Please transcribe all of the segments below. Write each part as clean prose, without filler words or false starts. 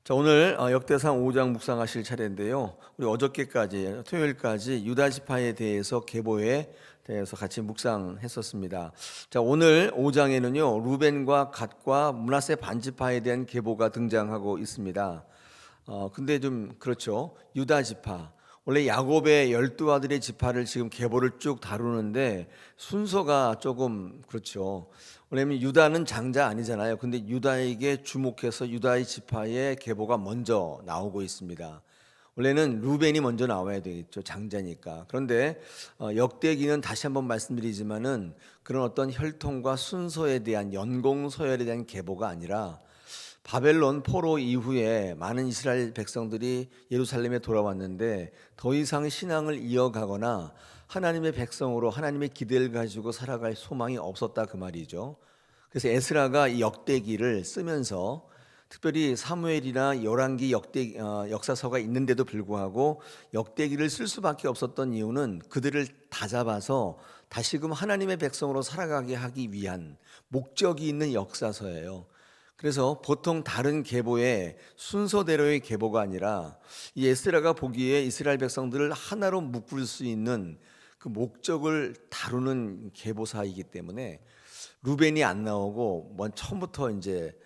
자, 오늘 역대상 5장 묵상하실 차례인데요. 우리 어저께까지 토요일까지 유다 지파에 대해서 계보에 대해서 같이 묵상했었습니다. 자, 오늘 5장에는요. 루벤과 갓과 므낫세 반지파에 대한 계보가 등장하고 있습니다. 근데 좀 그렇죠. 유다 지파. 원래 야곱의 12아들의 지파를 지금 계보를 쭉 다루는데 순서가 조금 그렇죠. 왜냐면 유다는 장자 아니잖아요. 근데 유다에게 주목해서 유다의 지파의 계보가 먼저 나오고 있습니다. 원래는 루벤이 먼저 나와야 되겠죠. 장자니까. 그런데 역대기는 다시 한번 말씀드리지만은 그런 어떤 혈통과 순서에 대한 연공서열에 대한 계보가 아니라 바벨론 포로 이후에 많은 이스라엘 백성들이 예루살렘에 돌아왔는데 더 이상 신앙을 이어가거나 하나님의 백성으로 하나님의 기대를 가지고 살아갈 소망이 없었다 그 말이죠. 그래서 에스라가 이 역대기를 쓰면서 특별히 사무엘이나 열왕기 역사서가 있는데도 불구하고 역대기를 쓸 수밖에 없었던 이유는 그들을 다잡아서 다시금 하나님의 백성으로 살아가게 하기 위한 목적이 있는 역사서예요. 그래서 보통 다른 계보의 순서대로의 계보가 아니라 이 에스라가 보기에 이스라엘 백성들을 하나로 묶을 수 있는 그 목적을 다루는 계보사이기 때문에 루벤이 안 나오고 처음부터 이제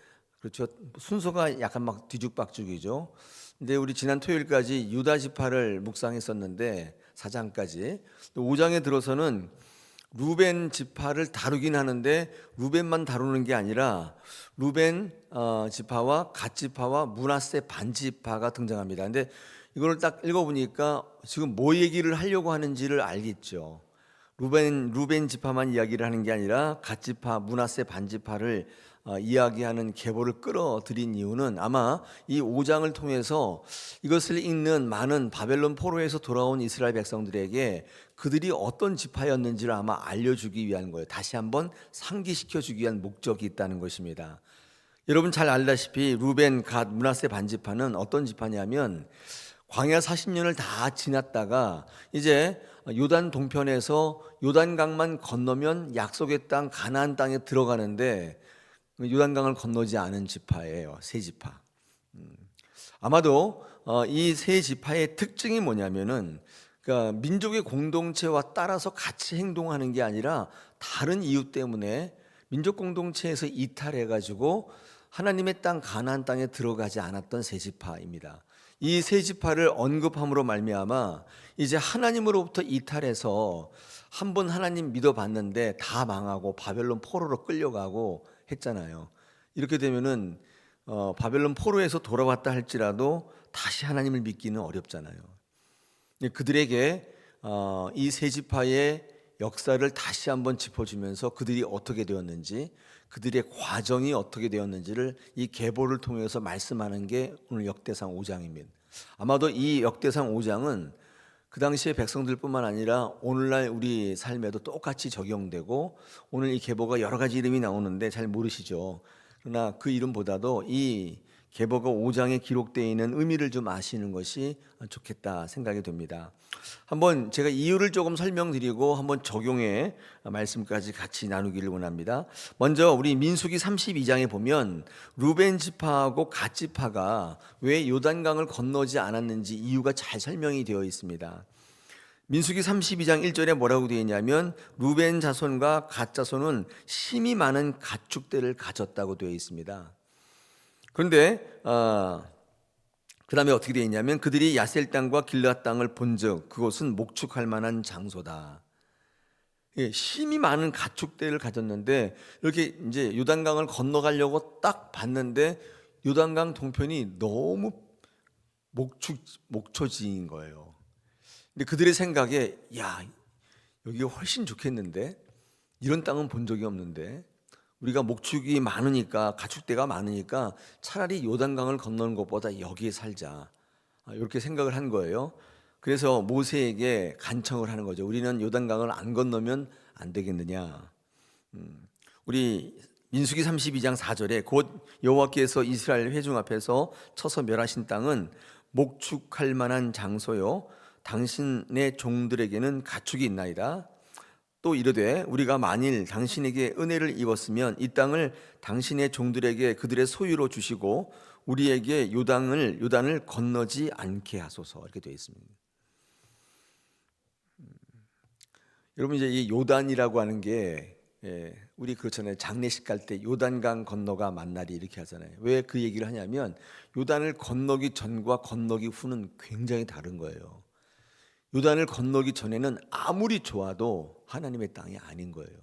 그렇죠. 순서가 약간 막 뒤죽박죽이죠. 근데 우리 지난 토요일까지 유다 지파를 묵상했었는데 4장까지 5장에 들어서는 루벤 지파를 다루긴 하는데 루벤만 다루는 게 아니라 루벤 지파와 갓 지파와 므낫세 반 지파가 등장합니다. 근데 이걸 딱 읽어보니까 지금 뭐 얘기를 하려고 하는지를 알겠죠. 루벤 지파만 이야기를 하는 게 아니라 갓 지파, 므낫세 반 지파를 이야기하는 계보를 끌어들인 이유는 아마 이 5장을 통해서 이것을 읽는 많은 바벨론 포로에서 돌아온 이스라엘 백성들에게 그들이 어떤 지파였는지를 아마 알려주기 위한 거예요. 다시 한번 상기시켜주기 위한 목적이 있다는 것입니다. 여러분 잘 알다시피 루벤, 갓, 므낫세 반 지파는 어떤 지파냐면 광야 40년을 다 지났다가 이제 요단 동편에서 요단강만 건너면 약속의 땅 가나안 땅에 들어가는데 요단강을 건너지 않은 지파예요. 세 지파. 아마도 이 세 지파의 특징이 뭐냐면은 그러니까 민족의 공동체와 따라서 같이 행동하는 게 아니라 다른 이유 때문에 민족 공동체에서 이탈해 가지고 하나님의 땅 가나안 땅에 들어가지 않았던 세 지파입니다. 이 세 지파를 언급함으로 말미암아 이제 하나님으로부터 이탈해서 한 번 하나님 믿어봤는데 다 망하고 바벨론 포로로 끌려가고 했잖아요. 이렇게 되면은 바벨론 포로에서 돌아왔다 할지라도 다시 하나님을 믿기는 어렵잖아요. 그들에게 이 세 지파의 역사를 다시 한번 짚어주면서 그들이 어떻게 되었는지, 그들의 과정이 어떻게 되었는지를 이 계보를 통해서 말씀하는 게 오늘 역대상 5장입니다. 아마도 이 역대상 5장은 그 당시의 백성들뿐만 아니라 오늘날 우리 삶에도 똑같이 적용되고, 오늘 이 계보가 여러 가지 이름이 나오는데 잘 모르시죠. 그러나 그 이름보다도 이 계보가 5장에 기록되어 있는 의미를 좀 아시는 것이 좋겠다 생각이 듭니다. 한번 제가 이유를 조금 설명드리고 한번 적용의 말씀까지 같이 나누기를 원합니다. 먼저 우리 민수기 32장에 보면 루벤 지파하고 갓 지파가 왜 요단강을 건너지 않았는지 이유가 잘 설명이 되어 있습니다. 민수기 32장 1절에 뭐라고 되어 있냐면 루벤 자손과 갓 자손은 심이 많은 가축대를 가졌다고 되어 있습니다. 그런데 그 다음에 어떻게 되어 있냐면 그들이 야셀 땅과 길앗 땅을 본즉 그곳은 목축할 만한 장소다. 예, 힘이 많은 가축대를 가졌는데 이렇게 이제 요단강을 건너가려고 딱 봤는데 요단강 동편이 너무 목초지인 거예요. 근데 그들의 생각에 야, 여기가 훨씬 좋겠는데 이런 땅은 본 적이 없는데 우리가 목축이 많으니까 가축대가 많으니까 차라리 요단강을 건너는 것보다 여기에 살자 이렇게 생각을 한 거예요. 그래서 모세에게 간청을 하는 거죠. 우리는 요단강을 안 건너면 안 되겠느냐. 우리 민수기 32장 4절에 곧 여호와께서 이스라엘 회중 앞에서 쳐서 멸하신 땅은 목축할 만한 장소요 당신의 종들에게는 가축이 있나이다. 또 이르되 우리가 만일 당신에게 은혜를 입었으면 이 땅을 당신의 종들에게 그들의 소유로 주시고 우리에게 요단을 건너지 않게 하소서 이렇게 되어 있습니다. 여러분 이제 이 요단이라고 하는 게 우리 그렇잖아요. 장례식 갈 때 요단강 건너가 만나리 이렇게 하잖아요. 왜 그 얘기를 하냐면 요단을 건너기 전과 건너기 후는 굉장히 다른 거예요. 요단을 건너기 전에는 아무리 좋아도 하나님의 땅이 아닌 거예요.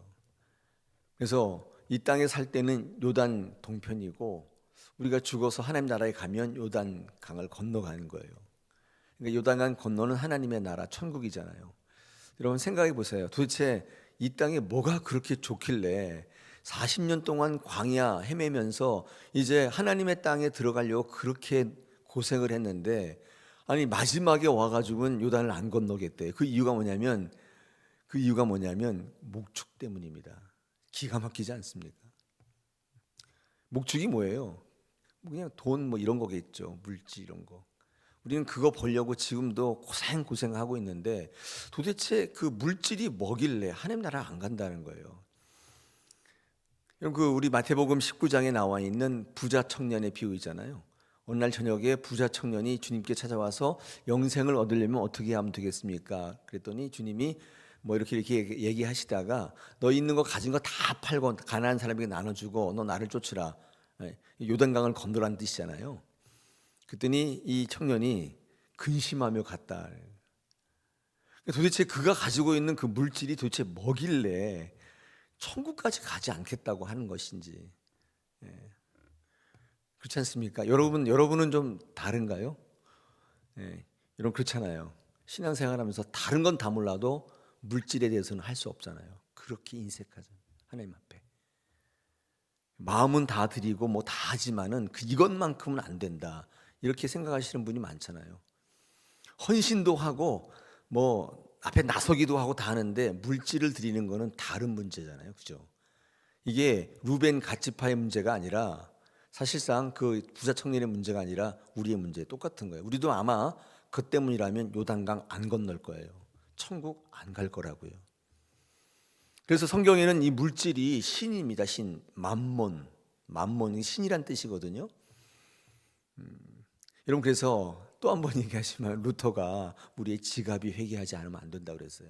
그래서 이 땅에 살 때는 요단 동편이고 우리가 죽어서 하나님 나라에 가면 요단 강을 건너가는 거예요. 그러니까 요단강 건너는 하나님의 나라 천국이잖아요. 여러분 생각해 보세요. 도대체 이 땅에 뭐가 그렇게 좋길래 40년 동안 광야 헤매면서 이제 하나님의 땅에 들어가려고 그렇게 고생을 했는데 아니 마지막에 와가지고는 요단을 안 건너겠대. 그 이유가 뭐냐면 목축 때문입니다. 기가 막히지 않습니까? 목축이 뭐예요? 그냥 돈 뭐 이런 거겠죠. 물질 이런 거. 우리는 그거 벌려고 지금도 고생하고 있는데 도대체 그 물질이 뭐길래 하나님 나라 안 간다는 거예요. 여러분 우리 마태복음 19장에 나와 있는 부자 청년의 비유이잖아요. 어느 날 저녁에 부자 청년이 주님께 찾아와서 영생을 얻으려면 어떻게 하면 되겠습니까? 그랬더니 주님이 뭐 이렇게 얘기하시다가 너 있는 거 가진 거 다 팔고 가난한 사람에게 나눠주고 너 나를 쫓으라. 요단강을 건너라는 뜻이잖아요. 그랬더니 이 청년이 근심하며 갔다. 도대체 그가 가지고 있는 그 물질이 도대체 뭐길래 천국까지 가지 않겠다고 하는 것인지. 그렇지 않습니까? 여러분은 좀 다른가요? 여러분 그렇잖아요. 신앙생활하면서 다른 건 다 몰라도 물질에 대해서는 할 수 없잖아요. 그렇게 인색하잖아요. 하나님 앞에. 마음은 다 드리고 뭐 다 하지만은 이것만큼은 안 된다. 이렇게 생각하시는 분이 많잖아요. 헌신도 하고 뭐 앞에 나서기도 하고 다 하는데 물질을 드리는 거는 다른 문제잖아요. 그죠? 이게 루벤 갓지파의 문제가 아니라 사실상 그 부자 청년의 문제가 아니라 우리의 문제 똑같은 거예요. 우리도 아마 그 때문이라면 요단강 안 건널 거예요. 천국 안 갈 거라고요. 그래서 성경에는 이 물질이 신입니다. 신, 만몬이 신이란 뜻이거든요. 여러분 그래서 또 한 번 얘기하시면 루터가 우리의 지갑이 회개하지 않으면 안 된다고 그랬어요.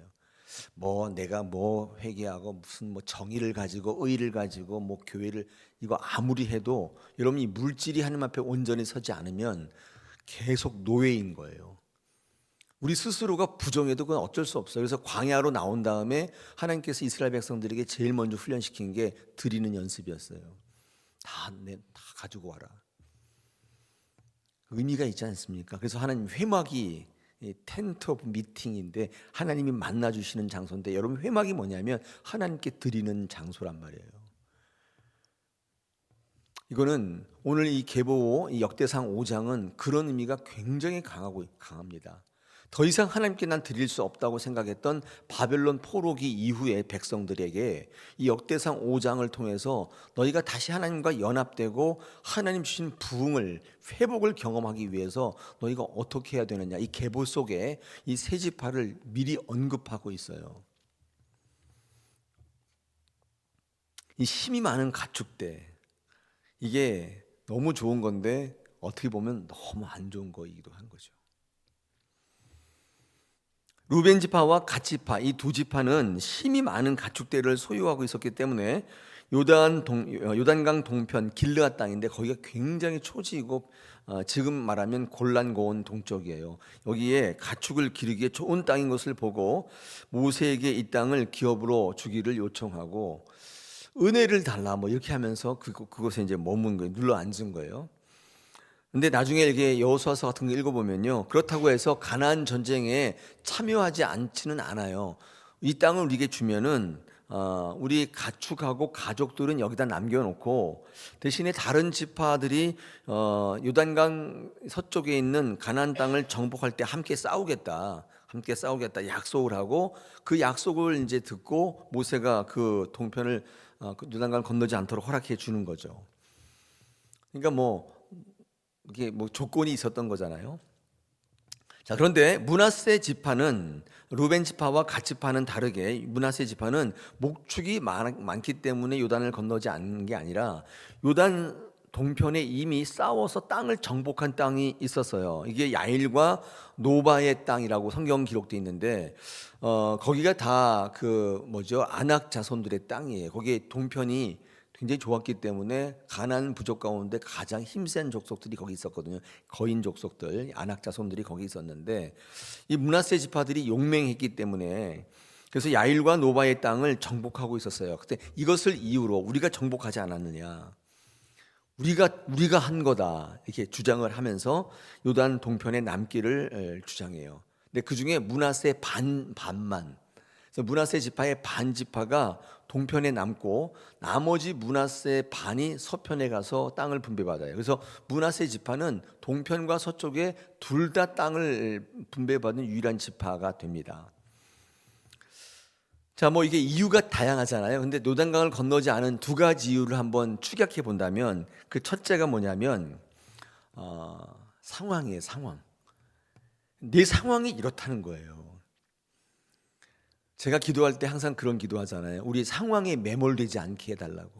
뭐 내가 뭐 회개하고 무슨 뭐 정의를 가지고 의를 가지고 뭐 교회를 이거 아무리 해도 여러분 이 물질이 하나님 앞에 온전히 서지 않으면 계속 노예인 거예요. 우리 스스로가 부정해도 그건 어쩔 수 없어요. 그래서 광야로 나온 다음에 하나님께서 이스라엘 백성들에게 제일 먼저 훈련시킨 게 드리는 연습이었어요. 다 가지고 와라. 의미가 있지 않습니까? 그래서 하나님 회막이 텐트 오브 미팅인데 하나님이 만나 주시는 장소인데 여러분 회막이 뭐냐면 하나님께 드리는 장소란 말이에요. 이거는 오늘 이 계보 이 역대상 5장은 그런 의미가 굉장히 강합니다. 더 이상 하나님께 난 드릴 수 없다고 생각했던 바벨론 포로기 이후의 백성들에게 이 역대상 5장을 통해서 너희가 다시 하나님과 연합되고 하나님 주신 부흥을 회복을 경험하기 위해서 너희가 어떻게 해야 되느냐 이 계보 속에 이 세 지파를 미리 언급하고 있어요. 이 힘이 많은 가축대 이게 너무 좋은 건데 어떻게 보면 너무 안 좋은 거이기도 한 거죠. 루벤 지파와 갓 지파 이 두 지파는 힘이 많은 가축대를 소유하고 있었기 때문에 요단강 동편 길르앗 땅인데 거기가 굉장히 초지이고 지금 말하면 골란 고원 동쪽이에요. 여기에 가축을 기르기에 좋은 땅인 것을 보고 모세에게 이 땅을 기업으로 주기를 요청하고 은혜를 달라 뭐 이렇게 하면서 그곳에 이제 머문 거예요. 눌러 앉은 거예요. 근데 나중에 이게 여호수아서 같은 거 읽어보면요, 그렇다고 해서 가나안 전쟁에 참여하지 않지는 않아요. 이 땅을 우리에게 주면은 우리 가축하고 가족들은 여기다 남겨놓고 대신에 다른 지파들이 요단강 서쪽에 있는 가나안 땅을 정복할 때 함께 싸우겠다 약속을 하고 그 약속을 이제 듣고 모세가 그 동편을 그 요단강을 건너지 않도록 허락해 주는 거죠. 그러니까 이게 조건이 있었던 거잖아요. 자, 그런데 므낫세 지파는 루벤 지파와 갓 지파는 다르게 므낫세 지파는 목축이 많기 때문에 요단을 건너지 않는 게 아니라 요단 동편에 이미 싸워서 땅을 정복한 땅이 있었어요. 이게 야일과 노바의 땅이라고 성경 기록돼 있는데 거기가 다 그 뭐죠? 아낙 자손들의 땅이에요. 거기에 동편이 굉장히 좋았기 때문에 가나안 부족 가운데 가장 힘센 족속들이 거기 있었거든요. 거인 족속들, 아낙 자손들이 거기 있었는데 이 므낫세 지파들이 용맹했기 때문에 그래서 야일과 노바의 땅을 정복하고 있었어요. 그때 이것을 이유로 우리가 정복하지 않았느냐, 우리가 한 거다 이렇게 주장을 하면서 요단 동편에 남기를 주장해요. 근데 그 중에 므낫세 반만, 그래서 므낫세 지파의 반 지파가 동편에 남고 나머지 므낫세 반이 서편에 가서 땅을 분배받아요. 그래서 므낫세 지파는 동편과 서쪽에 둘 다 땅을 분배받은 유일한 지파가 됩니다. 자, 뭐 이게 이유가 다양하잖아요. 근데 요단강을 건너지 않은 두 가지 이유를 한번 추격해 본다면 그 첫째가 뭐냐면 상황이에요. 상황. 내 상황이 이렇다는 거예요. 제가 기도할 때 항상 그런 기도하잖아요. 우리 상황에 매몰되지 않게 해달라고.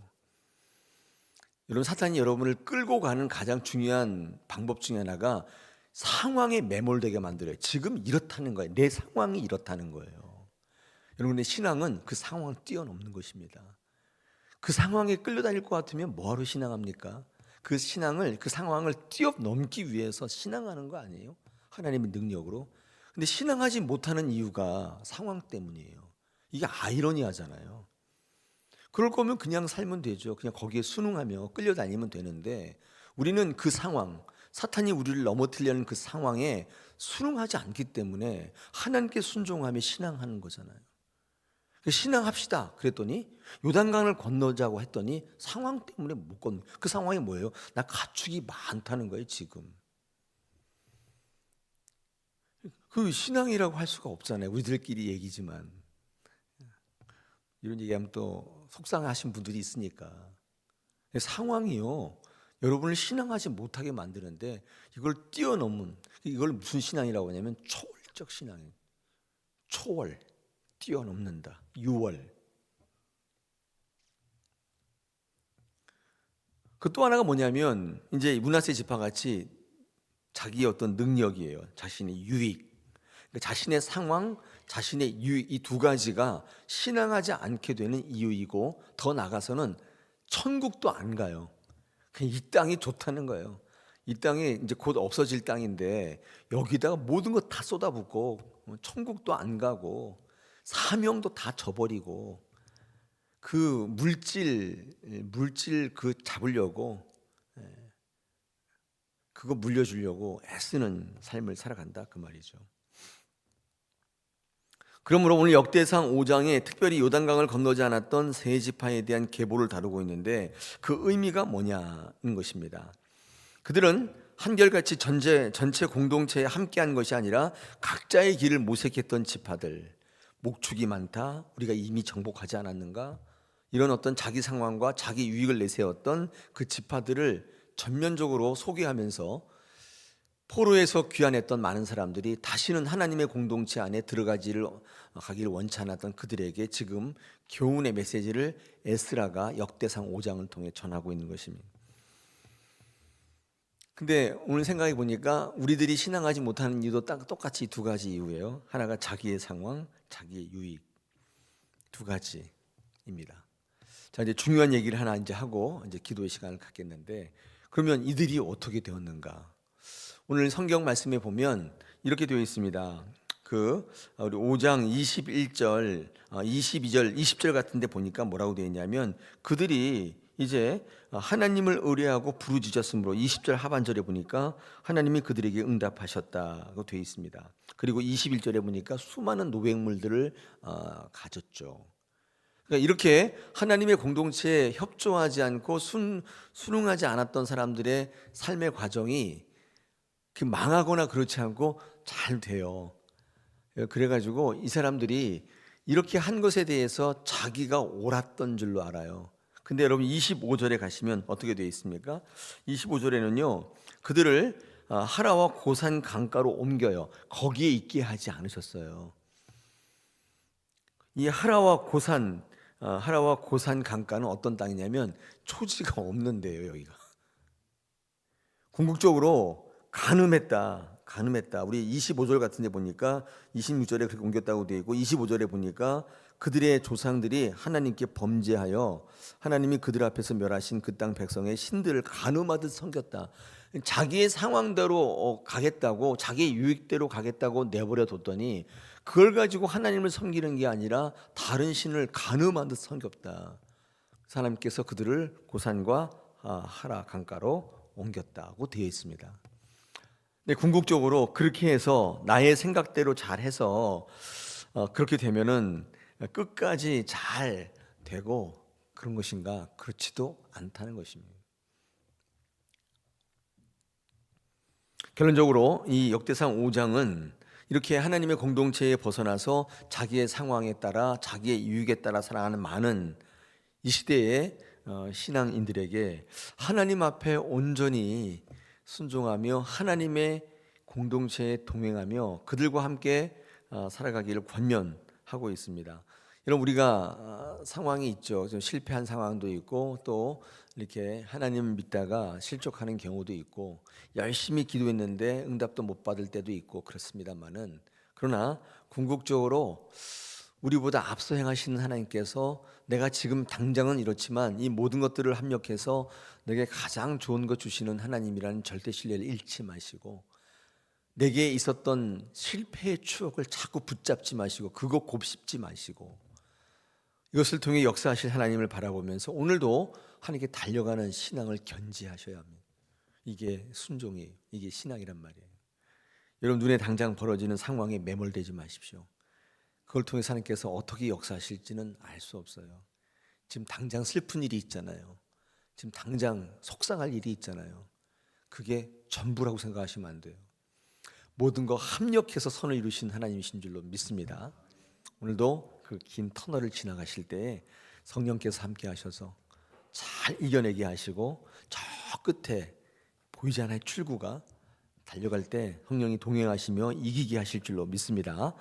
여러분, 사탄이 여러분을 끌고 가는 가장 중요한 방법 중에 하나가 상황에 매몰되게 만들어요. 지금 이렇다는 거예요. 내 상황이 이렇다는 거예요. 여러분의 신앙은 그 상황을 뛰어넘는 것입니다. 그 상황에 끌려다닐 것 같으면 뭐하러 신앙합니까? 그 신앙을, 그 상황을 뛰어넘기 위해서 신앙하는 거 아니에요? 하나님의 능력으로. 근데 신앙하지 못하는 이유가 상황 때문이에요. 이게 아이러니하잖아요. 그럴 거면 그냥 살면 되죠. 그냥 거기에 순응하며 끌려다니면 되는데 우리는 그 상황, 사탄이 우리를 넘어뜨리려는 그 상황에 순응하지 않기 때문에 하나님께 순종하며 신앙하는 거잖아요. 신앙합시다 그랬더니 요단강을 건너자고 했더니 상황 때문에 못 건너. 그 상황이 뭐예요? 나 가축이 많다는 거예요. 지금 그 신앙이라고 할 수가 없잖아요. 우리들끼리 얘기지만 이런 얘기하면 또 속상하신 분들이 있으니까. 상황이요 여러분을 신앙하지 못하게 만드는데 이걸 뛰어넘은, 이걸 무슨 신앙이라고 하냐면 초월적 신앙이에요. 초월, 뛰어넘는다. 유월. 그 또 하나가 뭐냐면 이제 므낫세 지파 같이 자기의 어떤 능력이에요. 자신의 유익, 그러니까 자신의 상황, 자신의 유익, 이 두 가지가 신앙하지 않게 되는 이유이고 더 나아가서는 천국도 안 가요. 그냥 이 땅이 좋다는 거예요. 이 땅이 이제 곧 없어질 땅인데 여기다가 모든 거 다 쏟아붓고 천국도 안 가고 사명도 다 저버리고 그 물질 그 잡으려고, 그거 물려주려고 애쓰는 삶을 살아간다 그 말이죠. 그러므로 오늘 역대상 5장에 특별히 요단강을 건너지 않았던 세 지파에 대한 계보를 다루고 있는데 그 의미가 뭐냐는 것입니다. 그들은 한결같이 전체 공동체에 함께한 것이 아니라 각자의 길을 모색했던 지파들, 목축이 많다, 우리가 이미 정복하지 않았는가, 이런 어떤 자기 상황과 자기 유익을 내세웠던 그 지파들을 전면적으로 소개하면서 포로에서 귀환했던 많은 사람들이 다시는 하나님의 공동체 안에 가기를 원치 않았던 그들에게 지금 교훈의 메시지를 에스라가 역대상 5장을 통해 전하고 있는 것입니다. 근데 오늘 생각해 보니까 우리들이 신앙하지 못하는 이유도 딱 똑같이 두 가지 이유예요. 하나가 자기의 상황, 자기의 유익, 두 가지입니다. 자, 이제 중요한 얘기를 하나 이제 하고 이제 기도의 시간을 갖겠는데, 그러면 이들이 어떻게 되었는가? 오늘 성경 말씀에 보면 이렇게 되어 있습니다. 우리 5장 21절, 22절, 20절 같은 데 보니까 뭐라고 되어 있냐면 그들이 이제 하나님을 의뢰하고 부르짖었으므로 20절 하반절에 보니까 하나님이 그들에게 응답하셨다고 되어 있습니다. 그리고 21절에 보니까 수많은 노획물들을 가졌죠. 그러니까 이렇게 하나님의 공동체에 협조하지 않고 순응하지 않았던 사람들의 삶의 과정이 망하거나 그렇지 않고 잘 돼요. 그래가지고 이 사람들이 이렇게 한 것에 대해서 자기가 옳았던 줄로 알아요. 근데 여러분 25절에 가시면 어떻게 되어 있습니까? 25절에는요 그들을 하라와 고산 강가로 옮겨요. 거기에 있게 하지 않으셨어요. 이 하라와 고산 강가는 어떤 땅이냐면 초지가 없는 데예요. 여기가 궁극적으로 가늠했다. 우리 25절 같은 데 보니까 26절에 그렇게 옮겼다고 되어 있고 25절에 보니까 그들의 조상들이 하나님께 범죄하여 하나님이 그들 앞에서 멸하신 그 땅 백성의 신들을 가늠하듯 섬겼다. 자기의 상황대로 가겠다고, 자기의 유익대로 가겠다고 내버려 뒀더니 그걸 가지고 하나님을 섬기는 게 아니라 다른 신을 가늠하듯 섬겼다. 하나님께서 그들을 고산과 하라 강가로 옮겼다고 되어 있습니다. 네, 궁극적으로 그렇게 해서 나의 생각대로 잘해서 그렇게 되면은 끝까지 잘 되고 그런 것인가? 그렇지도 않다는 것입니다. 결론적으로 이 역대상 5장은 이렇게 하나님의 공동체에 벗어나서 자기의 상황에 따라 자기의 유익에 따라 살아가는 많은 이 시대의 신앙인들에게 하나님 앞에 온전히 순종하며 하나님의 공동체에 동행하며 그들과 함께 살아가기를 권면하고 있습니다. 여러분, 우리가 상황이 있죠. 좀 실패한 상황도 있고 또 이렇게 하나님 믿다가 실족하는 경우도 있고 열심히 기도했는데 응답도 못 받을 때도 있고 그렇습니다만은, 그러나 궁극적으로 우리보다 앞서 행하시는 하나님께서 내가 지금 당장은 이렇지만 이 모든 것들을 합력해서 내게 가장 좋은 것 주시는 하나님이라는 절대 신뢰를 잃지 마시고, 내게 있었던 실패의 추억을 자꾸 붙잡지 마시고 그거 곱씹지 마시고 이것을 통해 역사하실 하나님을 바라보면서 오늘도 하나님께 달려가는 신앙을 견지하셔야 합니다. 이게 순종이에요. 이게 신앙이란 말이에요. 여러분, 눈에 당장 벌어지는 상황에 매몰되지 마십시오. 그걸 통해 하나님께서 어떻게 역사하실지는 알 수 없어요. 지금 당장 슬픈 일이 있잖아요. 지금 당장 속상할 일이 있잖아요. 그게 전부라고 생각하시면 안 돼요. 모든 거 합력해서 선을 이루신 하나님이신 줄로 믿습니다. 오늘도 그 긴 터널을 지나가실 때 성령께서 함께 하셔서 잘 이겨내게 하시고 저 끝에 보이지 않아요 출구가 달려갈 때 성령이 동행하시며 이기게 하실 줄로 믿습니다.